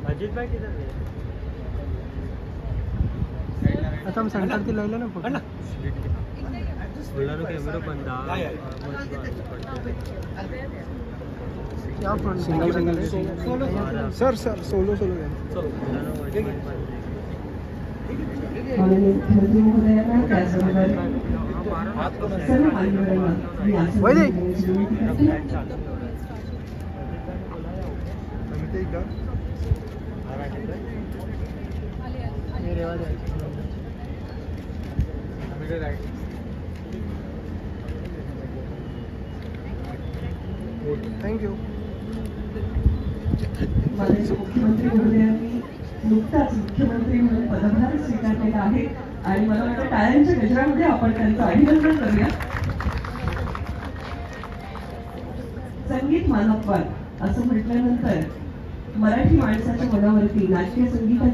अजीत भाई किधर गए? आता हम सेंटर की ले लेना फोटो बोला ना कैमरा बंद आ क्या front single single sir sir solo solo thank you. माननीय मुख्यमंत्री महोदयांनी नुकताच मुख्यमंत्री म्हणून पदभार स्वीकारलेला आहे आणि मला वाटतं टाळ्यांच्या गजरामध्ये आपण त्यांचं अभिनंदन करूया। संगीत मानववाद असं म्हटल्यानंतर मराठी माणसाच्या मनावरती नाट्य संगीताची